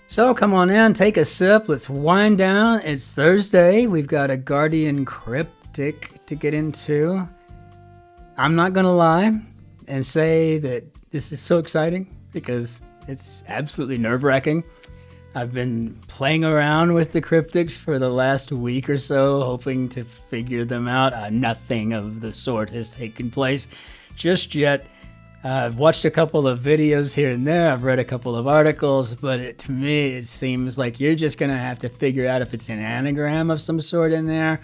So come on in, take a sip, let's wind down. It's Thursday, we've got a Guardian Cryptic to get into. I'm not gonna lie and say that this is so exciting because it's absolutely nerve-wracking. I've been playing around with the cryptics for the last week or so, hoping to figure them out. Nothing of the sort has taken place just yet. I've watched a couple of videos here and there. I've read a couple of articles, but to me, it seems like you're just going to have to figure out if it's an anagram of some sort in there,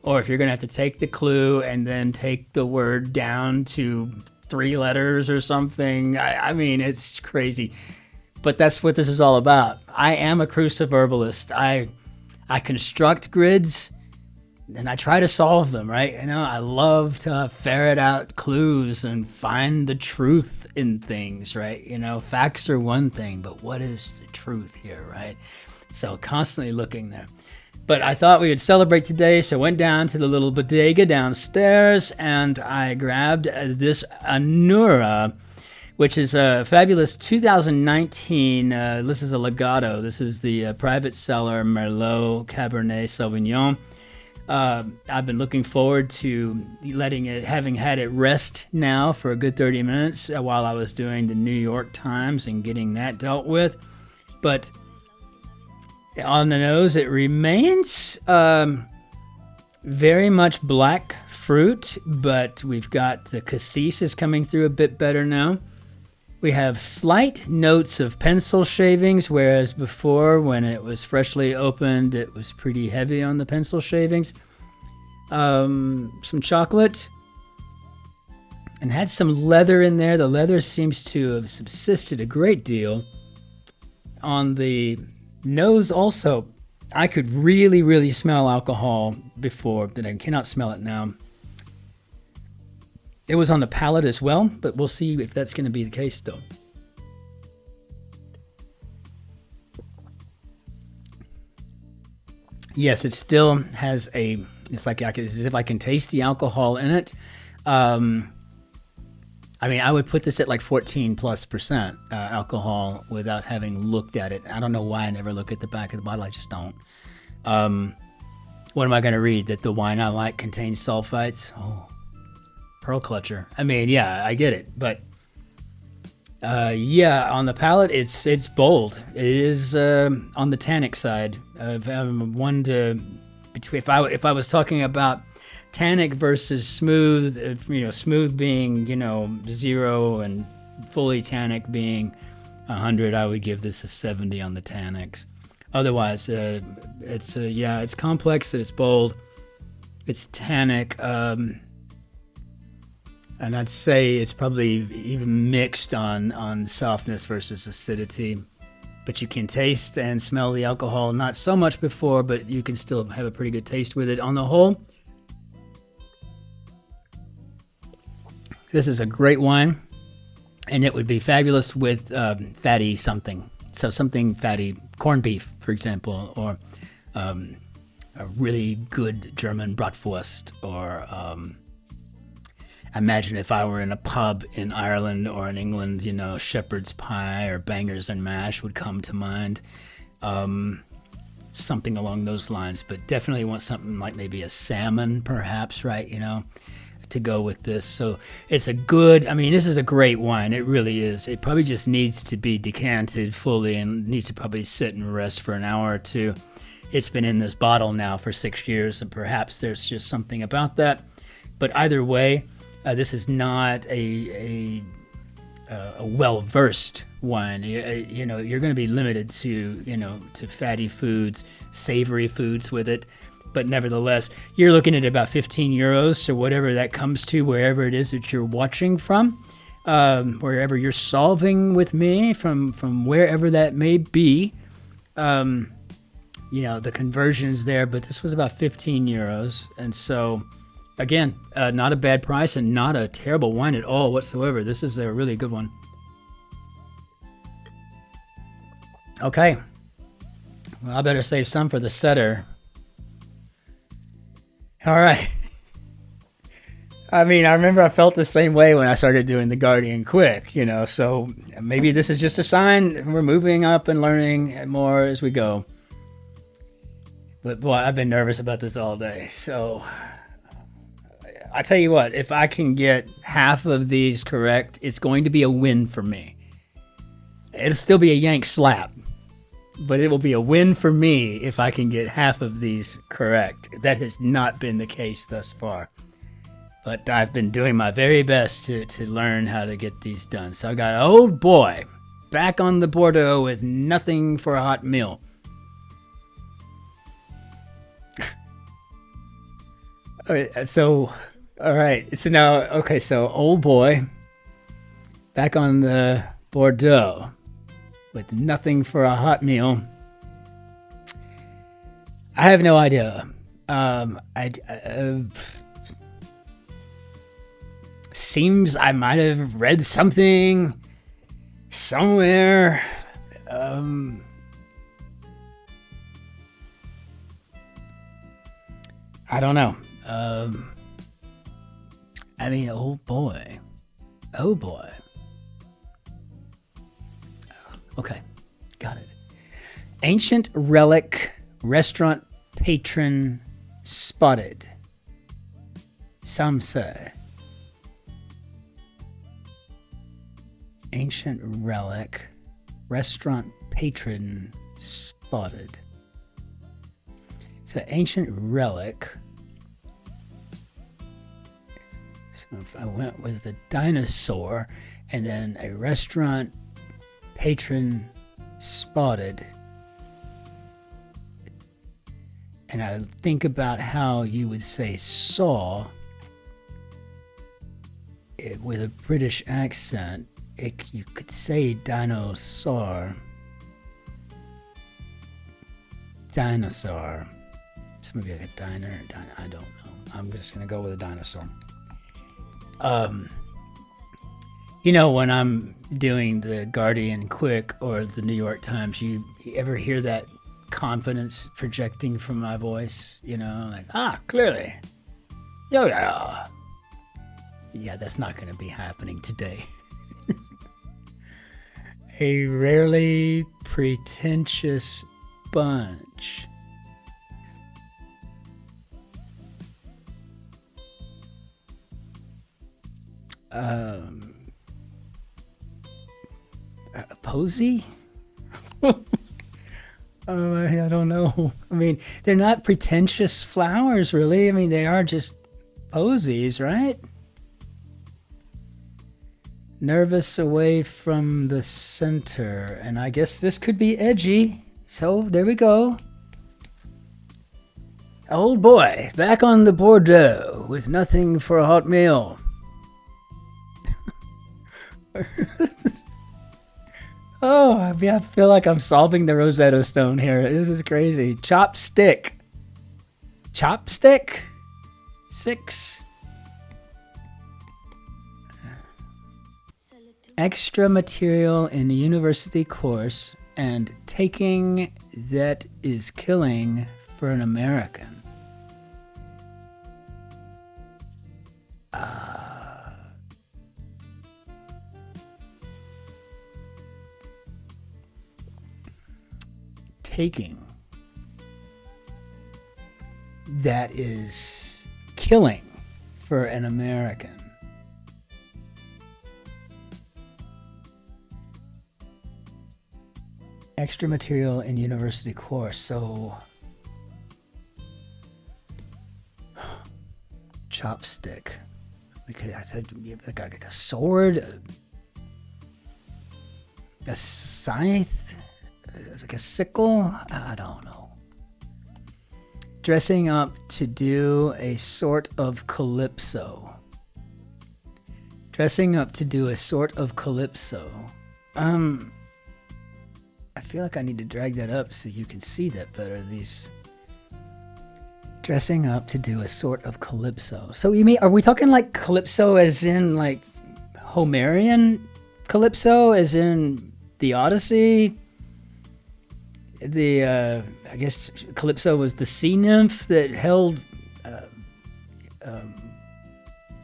or if you're going to have to take the clue and then take the word down to 3 letters or something. I mean, it's crazy. But that's what this is all about. I am a cruciverbalist. I construct grids and I try to solve them, right? You know, I love to ferret out clues and find the truth in things, right? You know, facts are one thing, but what is the truth here, right? So constantly looking there. But I thought we would celebrate today, so I went down to the little bodega downstairs and I grabbed this Anura, which is a fabulous 2019, this is a Legato. This is the private seller Merlot-Cabernet Sauvignon. I've been looking forward to having had it rest now for a good 30 minutes while I was doing the New York Times and getting that dealt with. But on the nose, it remains very much black fruit, but we've got the cassis is coming through a bit better now. We have slight notes of pencil shavings, whereas before, when it was freshly opened, it was pretty heavy on the pencil shavings. Some chocolate, and had some leather in there. The leather seems to have subsisted a great deal. On the nose also, I could really, really smell alcohol before, but I cannot smell it now. It was on the palate as well, but we'll see if that's going to be the case though. Yes, it still has it's like as if I can taste the alcohol in it. I mean, I would put this at like 14+% alcohol without having looked at it. I don't know why I never look at the back of the bottle. I just don't. What am I going to read? That the wine I like contains sulfites? Oh. Pearl clutcher. I mean, yeah, I get it, but yeah, on the palate, it's bold. It is on the tannic side. If I was talking about tannic versus smooth, smooth being 0 and fully tannic being 100, I would give this a 70 on the tannics. Otherwise, it's complex. It's bold. It's tannic. And I'd say it's probably even mixed on softness versus acidity. But you can taste and smell the alcohol, not so much before, but you can still have a pretty good taste with it. On the whole, this is a great wine, and it would be fabulous with fatty something. So something fatty, corned beef, for example, or a really good German bratwurst, or imagine if I were in a pub in Ireland or in England, shepherd's pie or bangers and mash would come to mind. Something along those lines, but definitely want something like maybe a salmon, perhaps, right? To go with this. So it's this is a great wine. It really is. It probably just needs to be decanted fully and needs to probably sit and rest for an hour or two. It's been in this bottle now for 6 years, and perhaps there's just something about that. But either way, this is not a well-versed wine. You're going to be limited to fatty foods, savory foods with it. But nevertheless, you're looking at about 15 euros. So whatever that comes to, wherever it is that you're watching from, wherever you're solving with me, from wherever that may be, the conversion's there. But this was about 15 euros. And so, again, not a bad price and not a terrible wine at all whatsoever. This is a really good one. Okay. Well, I better save some for the setter. All right. I mean, I remember I felt the same way when I started doing the Guardian quick, so maybe this is just a sign we're moving up and learning more as we go. But boy, I've been nervous about this all day. So I tell you what, if I can get half of these correct, it's going to be a win for me. It'll still be a Yank slap, but it will be a win for me if I can get half of these correct. That has not been the case thus far. But I've been doing my very best to learn how to get these done. So I got old boy back on the Bordeaux with nothing for a hot meal. So, all right. So now, okay, so old boy back on the Bordeaux with nothing for a hot meal. I have no idea. Seems I might have read something somewhere. I don't know. I mean, oh boy. Okay, got it. Ancient relic, restaurant patron spotted. Some say. Ancient relic, restaurant patron spotted. So ancient relic. So if I went with the dinosaur and then a restaurant patron spotted. And I think about how you would say saw it with a British accent. You could say dinosaur. Dinosaur. So maybe like a diner. I don't know. I'm just going to go with a dinosaur. When I'm doing the Guardian Quick or the New York Times, you ever hear that confidence projecting from my voice? Clearly. Yeah. Yeah, that's not going to be happening today. A rarely pretentious bunch. A posy? I don't know. I mean, they're not pretentious flowers, really. I mean, they are just posies, right? Nervous away from the center. And I guess this could be edgy. So there we go. Old boy, back on the Bordeaux with nothing for a hot meal. Oh, I feel like I'm solving the Rosetta Stone here. This is crazy. Chopstick. Chopstick? 6. Extra material in a university course and taking that is killing for an American. Taking that is killing for an American. Extra material in university course. So chopstick. I said like a sword, a scythe, like a sickle. I don't know. Dressing up to do a sort of calypso. Dressing up to do a sort of calypso. I feel like I need to drag that up so you can see that better. These dressing up to do a sort of calypso. So you mean, are we talking like calypso as in like Homerian calypso, as in the Odyssey? I guess Calypso was the sea nymph that held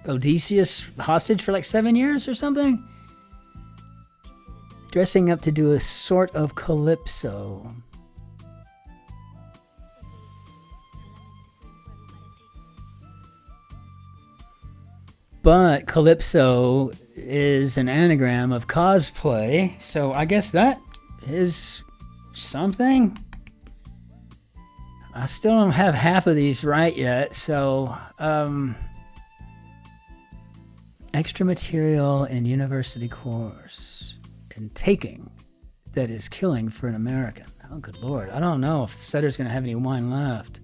Odysseus hostage for like 7 years or something? Dressing up to do a sort of calypso. But calypso is an anagram of cosplay, so I guess that is something. I still don't have half of these right yet, so extra material in university course and taking that is killing for an American. Oh, good Lord. I don't know if Setter's going to have any wine left.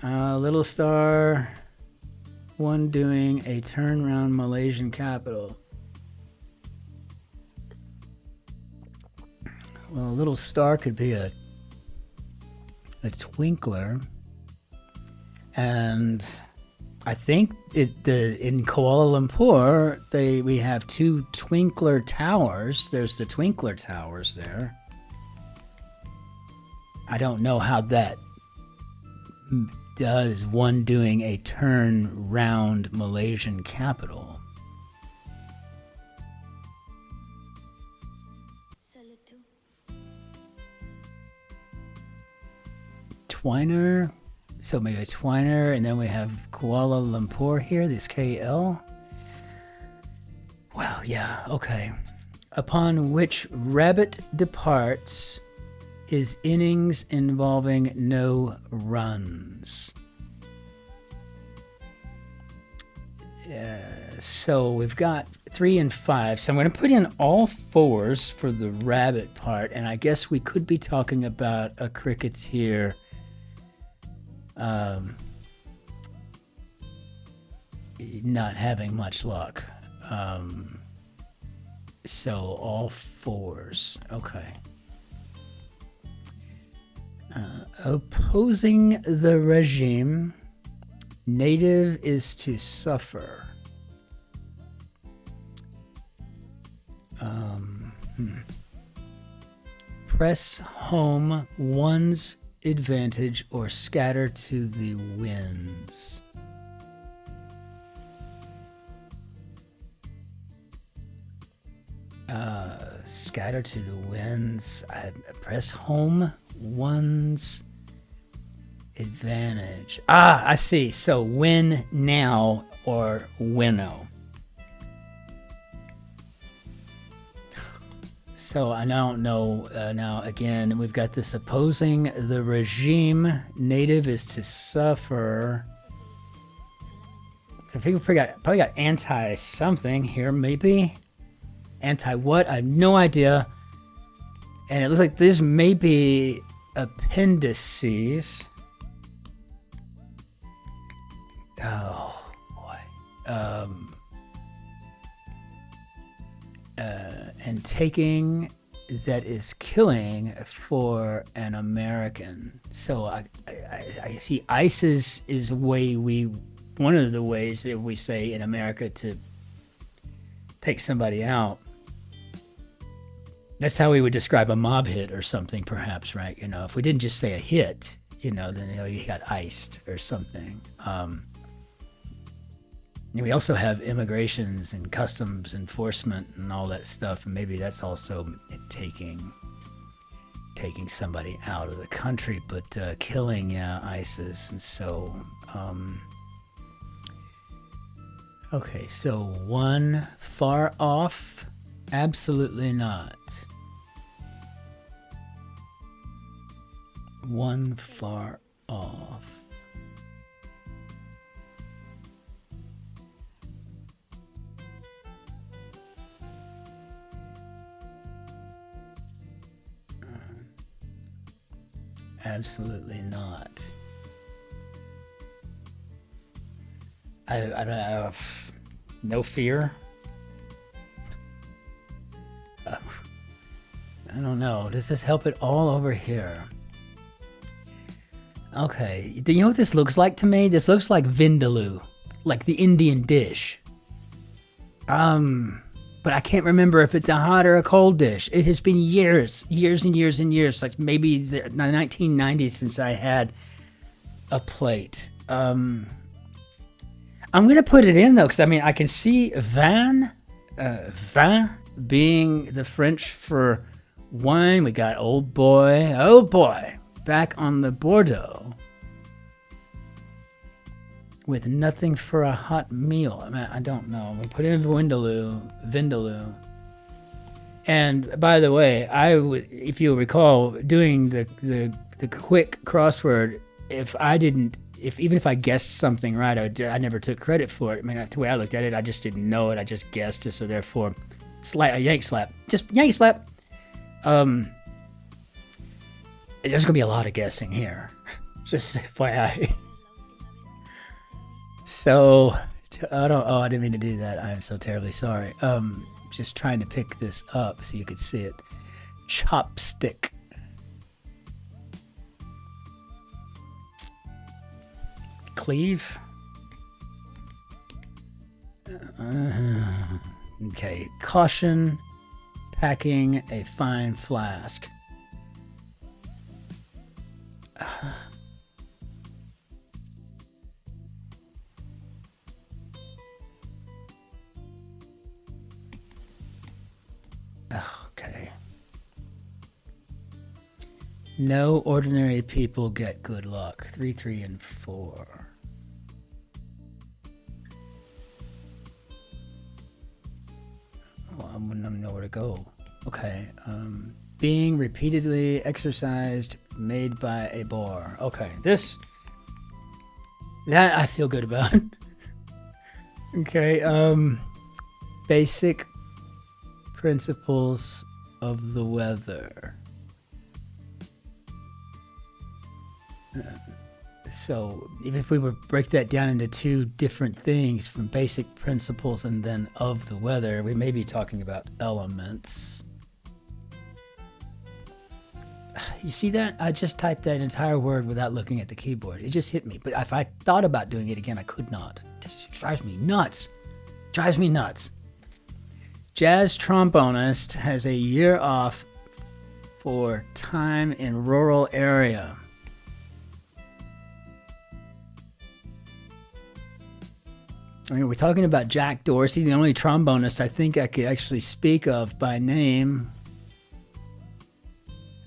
Little Star, one doing a turnaround Malaysian capital. Well, a little star could be a twinkler, and I think in Kuala Lumpur we have two twinkler towers. There's the twinkler towers there. I don't know how that does one doing a turn round Malaysian capital. Twiner, so maybe a Twiner, and then we have Kuala Lumpur here, this KL. Wow, yeah, okay. Upon which rabbit departs is innings involving no runs. So we've got 3 and 5. So I'm going to put in all 4s for the rabbit part, and I guess we could be talking about a cricketer not having much luck. So all 4s. Okay. Opposing the regime, native is to suffer. Press home one's advantage or scatter to the winds. Scatter to the winds. Press home one's advantage. I see. So win now or winnow. So I don't know. Now again, we've got this opposing the regime. Native is to suffer. So people probably got anti something here, maybe. Anti what? I have no idea. And it looks like this may be appendices. Oh boy. And taking that is killing for an American. So I see ISIS is one of the ways that we say in America to take somebody out. That's how we would describe a mob hit or something, perhaps, right? You know, if we didn't just say a hit, then you got iced or something. And we also have immigrations and customs enforcement and all that stuff, and maybe that's also taking somebody out of the country, but killing ISIS. And so, okay, so one far off, absolutely not. One far off. Absolutely not. I don't have no fear. I don't know. Does this help at all over here? Okay. Do you know what this looks like to me? This looks like vindaloo, like the Indian dish. But I can't remember if it's a hot or a cold dish. It has been years and years, like maybe the 1990s since I had a plate. I'm going to put it in, though, because, I mean, I can see vin being the French for wine. We got old boy, back on the Bordeaux with nothing for a hot meal. I mean, I don't know. We put in Vindaloo. And by the way, if you recall, doing the quick crossword, even if I guessed something right, I never took credit for it. I mean, the way I looked at it, I just didn't know it. I just guessed it. So therefore, a yank slap. Just yank slap. There's gonna be a lot of guessing here. Just FYI. So I didn't mean to do that. I'm so terribly sorry. Just trying to pick this up so you could see it. Chopstick. Cleave. Okay. Caution. Packing a fine flask. Okay. No ordinary people get good luck. 3, 3, and 4. Well, I wouldn't know where to go. Okay. Being repeatedly exercised, made by a boar. Okay. That I feel good about. Okay. Basic principles of the weather. So even if we were break that down into two different things, from basic principles and then of the weather, we may be talking about elements. You see that? I just typed that entire word without looking at the keyboard. It just hit me. But if I thought about doing it again, I could not. It just drives me nuts. Drives me nuts. Jazz trombonist has a year off for time in rural area. I mean, we're talking about Jack Dorsey, the only trombonist I think I could actually speak of by name.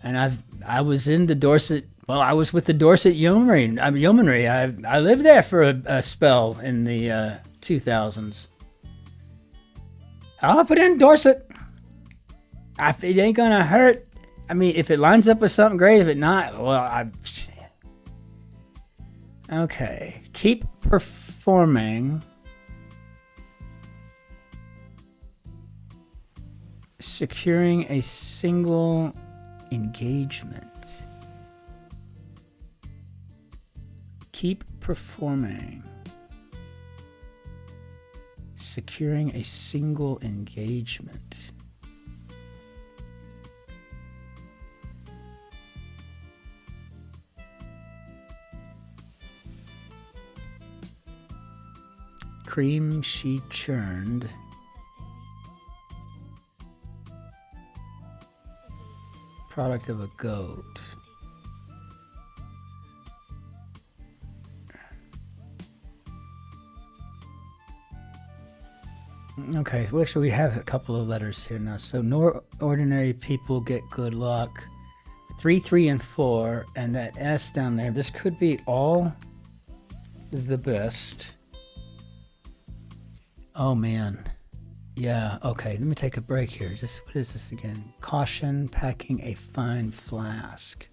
And I was in the Dorset. Well, I was with the Dorset Yeomanry. I lived there for a spell in the 2000s. I'll put in Dorset. It ain't gonna hurt. I mean, if it lines up with something great. If it not, well, okay. Keep performing. Securing a single engagement. Keep performing. Securing a single engagement. Cream she churned. Product of a goat. Okay, well, actually we have a couple of letters here now. So no ordinary people get good luck. 3, 3, and 4, and that S down there. This could be all the best. Oh man. Yeah, okay, let me take a break here. What is this again? Caution, packing a fine flask.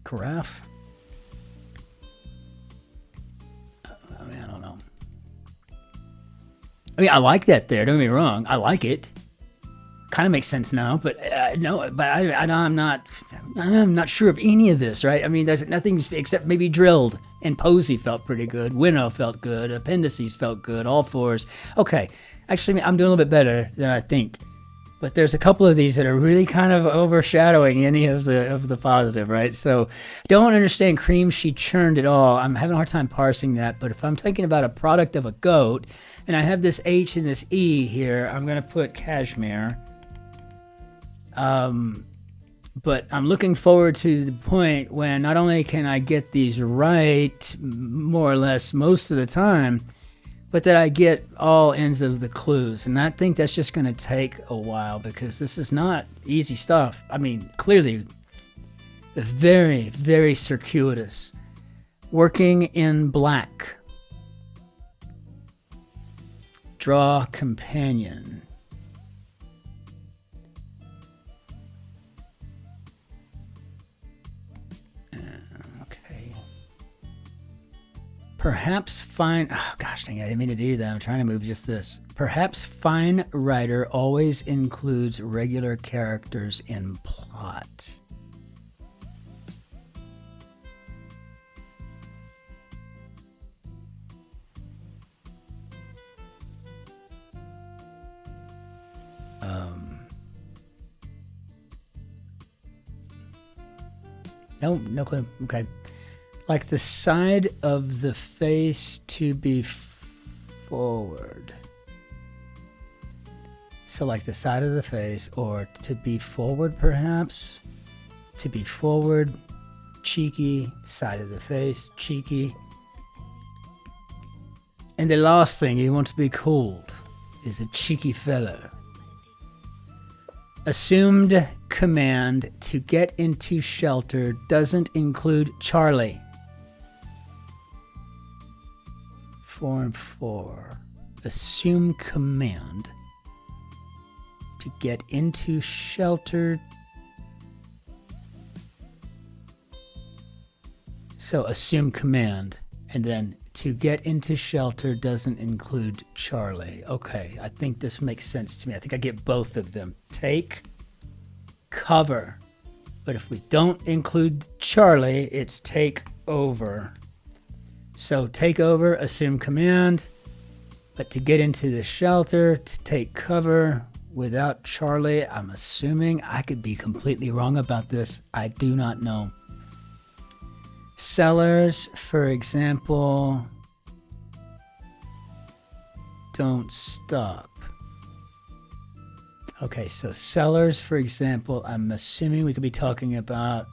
Carafe? I mean, I don't know. I mean, I like that there, don't get me wrong. I like it. Kind of makes sense now, but I'm not sure of any of this, right? I mean, there's nothing except maybe drilled, and posy felt pretty good. Winnow felt good. Appendices felt good. All fours. Okay, actually, I'm doing a little bit better than I think, but there's a couple of these that are really kind of overshadowing any of the positive, right? So, don't understand cream she churned at all. I'm having a hard time parsing that, but if I'm thinking about a product of a goat, and I have this H and this E here, I'm gonna put cashmere. But I'm looking forward to the point when not only can I get these right more or less most of the time, but that I get all ends of the clues. And I think that's just going to take a while because this is not easy stuff. I mean, clearly very, very circuitous. Working in black. Draw companion. Okay. Perhaps fine. Oh, gosh dang it, I didn't mean to do that. I'm trying to move just this. Perhaps fine writer always includes regular characters in plot. No clue. Okay. Like the side of the face to be forward. So like the side of the face, or to be forward perhaps. To be forward, cheeky, side of the face, cheeky. And the last thing you want to be called is a cheeky fellow. Assumed command to get into shelter doesn't include Charlie. 4 and 4. Assume command to get into shelter. So assume command, and then to get into shelter doesn't include Charlie. Okay, I think this makes sense to me. I think I get both of them. Take cover. But if we don't include Charlie, it's take over. So take over, assume command. But to get into the shelter, to take cover without Charlie, I'm assuming. I could be completely wrong about this. I do not know. Sellers, for example, don't stop. Okay, so sellers, for example, I'm assuming we could be talking about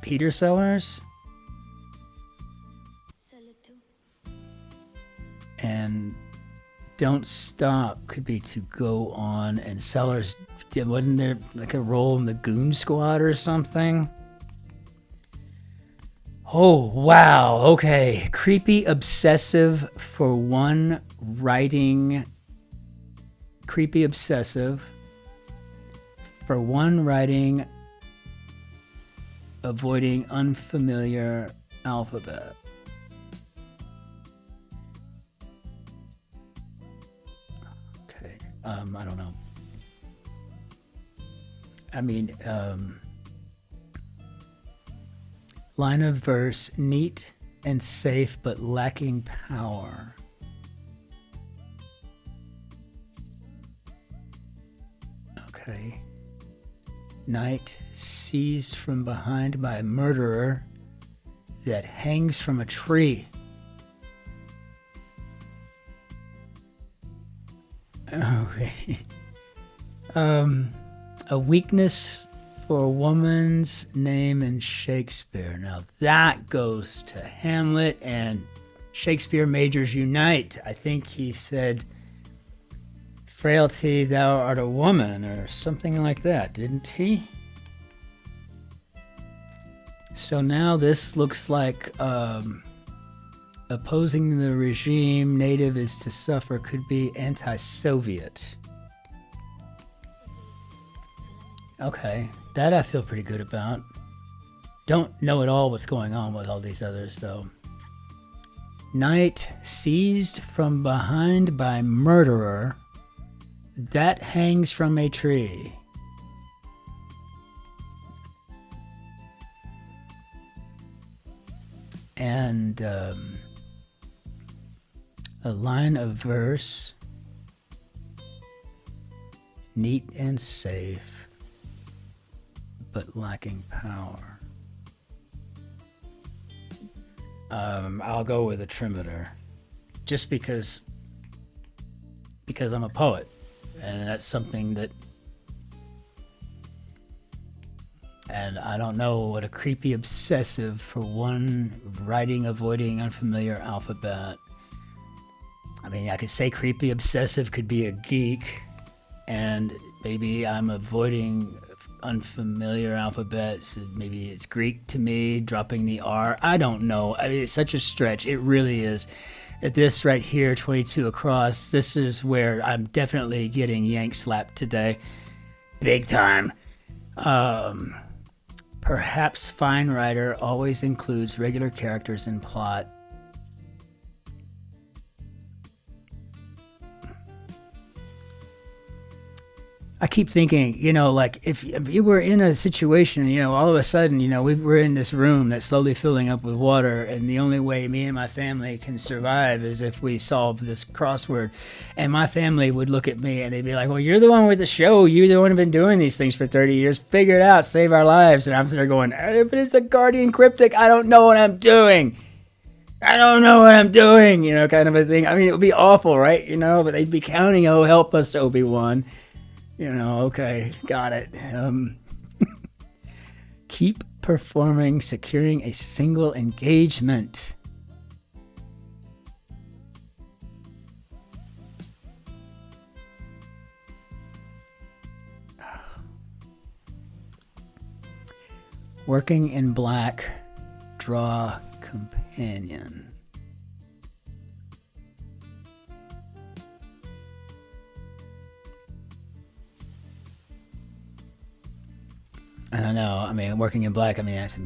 Peter Sellers. And don't stop could be to go on, and Sellers, wasn't there like a role in the Goon Squad or something? Oh, wow. Okay. Creepy obsessive for one writing. Creepy obsessive for one writing, avoiding unfamiliar alphabet. Okay. I don't know. I mean, line of verse, neat and safe, but lacking power. Okay. Night seized from behind by a murderer that hangs from a tree. Okay. A weakness for a woman's name in Shakespeare. Now that goes to Hamlet and Shakespeare Majors Unite. I think he said, frailty, thou art a woman, or something like that, didn't he? So now this looks like opposing the regime, native is to suffer, could be anti-Soviet. Okay, that I feel pretty good about. Don't know at all what's going on with all these others, though. Night seized from behind by murderer that hangs from a tree. And a line of verse, neat and safe, but lacking power. I'll go with a trimeter, just because I'm a poet, and that's something that And I don't know what a creepy obsessive for one writing avoiding unfamiliar alphabet. I mean, I could say creepy obsessive could be a geek, and maybe I'm avoiding unfamiliar alphabets. Maybe it's Greek to me, dropping the R. I don't know. I mean, it's such a stretch. It really is. At this right here, 22 across, this is where I'm definitely getting Yank slapped today. Big time. Perhaps fine writer always includes regular characters in plot. I keep thinking, you know, like if you were in a situation, you know, all of a sudden, you know, we're in this room that's slowly filling up with water, and the only way me and my family can survive is if we solve this crossword. And my family would look at me and they'd be like, well, you're the one with the show. You're the one who's been doing these things for 30 years. Figure it out. Save our lives. And I'm there going, but it's a Guardian Cryptic. I don't know what I'm doing. I don't know what I'm doing, you know, kind of a thing. I mean, it would be awful, right? You know, but they'd be counting, oh, help us, Obi-Wan. You know, okay, got it. Keep performing, securing a single engagement. Working in black, draw companion. I don't know. I mean, working in black, I mean, that's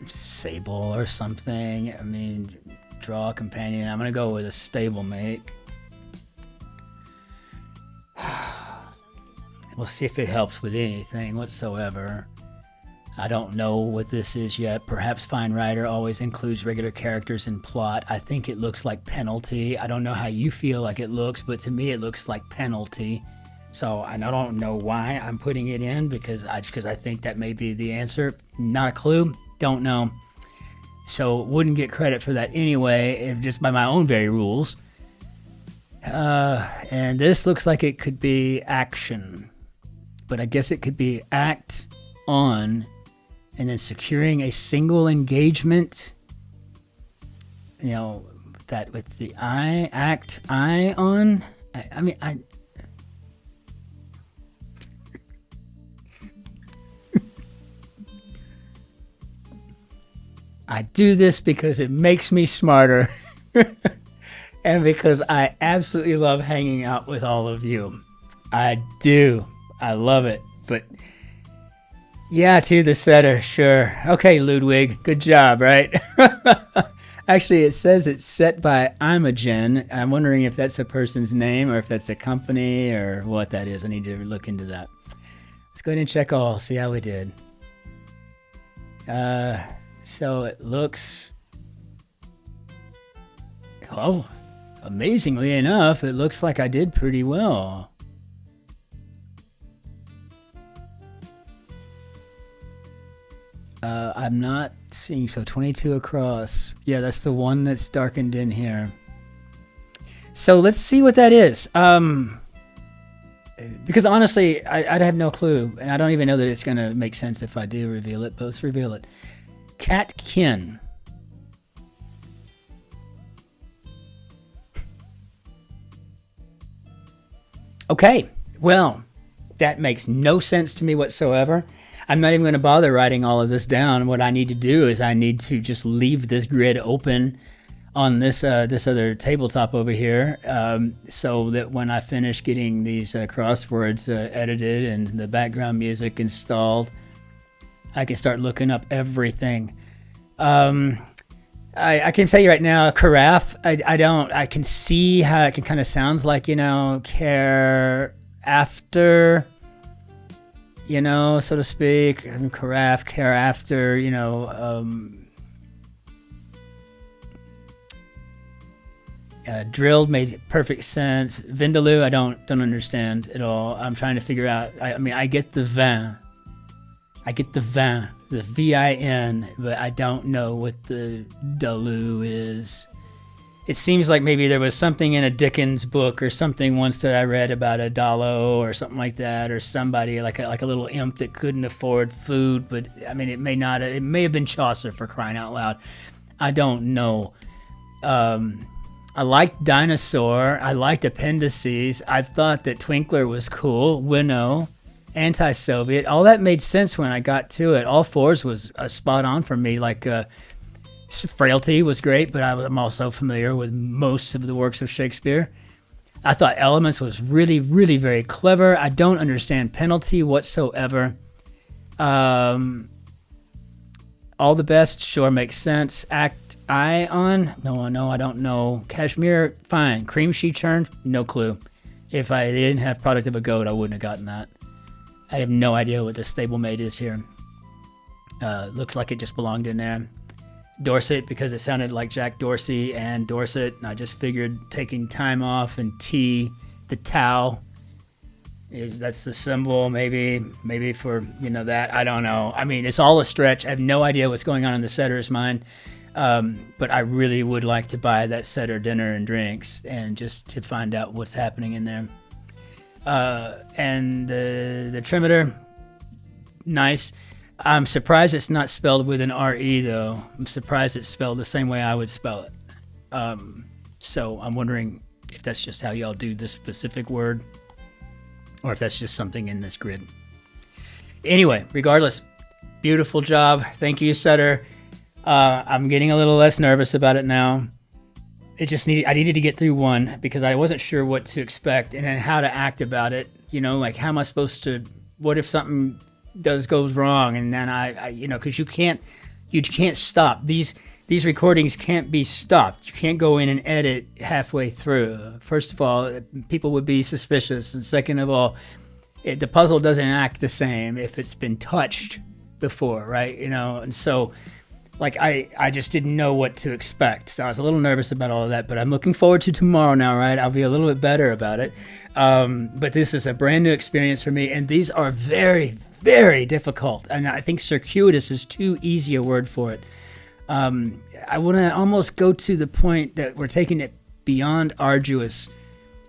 sable or something. I mean, draw a companion. I'm going to go with a stablemate. We'll see if it helps with anything whatsoever. I don't know what this is yet. Perhaps fine writer always includes regular characters in plot. I think it looks like penalty. I don't know how you feel like it looks, but to me it looks like penalty. So I don't know why I'm putting it in, because I think that may be the answer. Not a clue. Don't know. So wouldn't get credit for that anyway, if just by my own very rules. And this looks like it could be action. But I guess it could be act on and then securing a single engagement. You know, that with the I, act I on. I mean, I do this because it makes me smarter and because I absolutely love hanging out with all of you. I do. I love it. But yeah, to the setter, sure. Okay, Ludwig, good job, right? Actually, it says it's set by Imogen. I'm wondering if that's a person's name or if that's a company or what that is. I need to look into that. Let's go ahead and check all, see how we did. So it looks, oh, amazingly enough, it looks like I did pretty well. I'm not seeing, so 22 across. Yeah, that's the one that's darkened in here. So let's see what that is. Because honestly, I'd have no clue, and I don't even know that it's going to make sense if I do reveal it, but let's reveal it. Catkin. Okay, well, that makes no sense to me whatsoever. I'm not even going to bother writing all of this down. What I need to do is I need to just leave this grid open on this this other tabletop over here, so that when I finish getting these crosswords edited and the background music installed, I can start looking up everything. I can tell you right now, carafe, I can see how it can kind of sounds like, you know, care after, you know, so to speak. Carafe, care after, you know, drilled made perfect sense. Vindaloo, I don't understand at all. I'm trying to figure out, I mean, I get the vin. I get the vin, the VIN, but I don't know what the daloo is. it seems like maybe there was something in a Dickens book or something once that I read about a Dallo or something like that, or somebody like a little imp that couldn't afford food. But I mean, it may have been Chaucer, for crying out loud. I don't know. I liked Dinosaur. I liked Appendices. I thought that Twinkler was cool. Winnow, Anti-Soviet. All that made sense when I got to it. All fours was spot on for me. Like Frailty was great, but I'm also familiar with most of the works of Shakespeare. I thought Elements was really, really very clever. I don't understand Penalty whatsoever. All the Best, sure, makes sense. Act Ion, no, I don't know. Kashmir, fine. Cream She Churned, no clue. If I didn't have Product of a Goat, I wouldn't have gotten that. I have no idea what the stablemate is here. Looks like it just belonged in there. Dorset, because it sounded like Jack Dorsey and Dorset, and I just figured taking time off, and T, the Tau, that's the symbol, maybe for, that. I don't know. I mean, it's all a stretch. I have no idea what's going on in the setter's mind, but I really would like to buy that setter dinner and drinks, and just to find out what's happening in there. And the Trimeter, nice. I'm surprised it's not spelled with an R-E, though. I'm surprised it's spelled the same way I would spell it. So I'm wondering if that's just how y'all do this specific word, or if that's just something in this grid. Anyway, regardless, beautiful job. Thank you, setter. I'm getting a little less nervous about it now. I needed to get through one because I wasn't sure what to expect and then how to act about it. Like, how am I supposed to, what if something goes wrong? And then I because you can't stop. These recordings can't be stopped. You can't go in and edit halfway through. First of all, people would be suspicious, and second of all, the puzzle doesn't act the same if it's been touched before, right? And so, like, I just didn't know what to expect. So I was a little nervous about all of that, but I'm looking forward to tomorrow now, right? I'll be a little bit better about it. But this is a brand new experience for me, and these are very, very difficult. And I think circuitous is too easy a word for it. I want to almost go to the point that we're taking it beyond arduous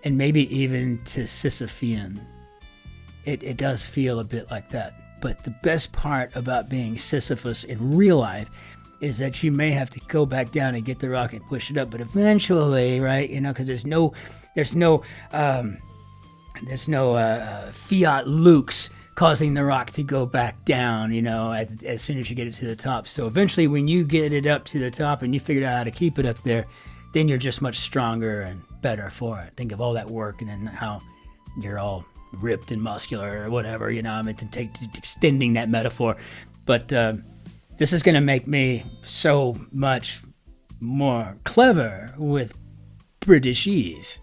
and maybe even to Sisyphean. It does feel a bit like that. But the best part about being Sisyphus in real life is that you may have to go back down and get the rock and push it up. But eventually, right, because there's no fiat lux causing the rock to go back down, as soon as you get it to the top. So eventually, when you get it up to the top and you figure out how to keep it up there, then you're just much stronger and better for it. Think of all that work and then how you're all ripped and muscular or whatever, I mean, to extending that metaphor. But this is going to make me so much more clever with Britishese,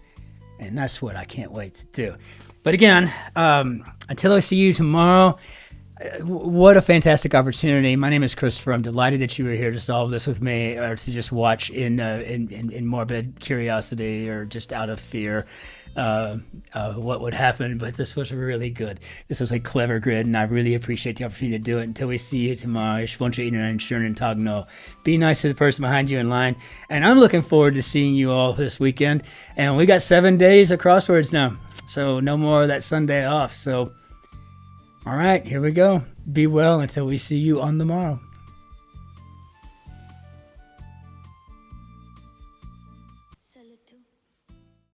and that's what I can't wait to do. But again, until I see you tomorrow, what a fantastic opportunity. My name is Christopher. I'm delighted that you were here to solve this with me, or to just watch in morbid curiosity, or just out of fear what would happen. But this was really good. This was a clever grid, and I really appreciate the opportunity to do it. Until we see you tomorrow, ich wünsche Ihnen einen schönen Tag noch. Be nice to the person behind you in line. And I'm looking forward to seeing you all this weekend. And we got 7 days of crosswords now, so no more of that Sunday off. So, all right, here we go. Be well until we see you on the morrow.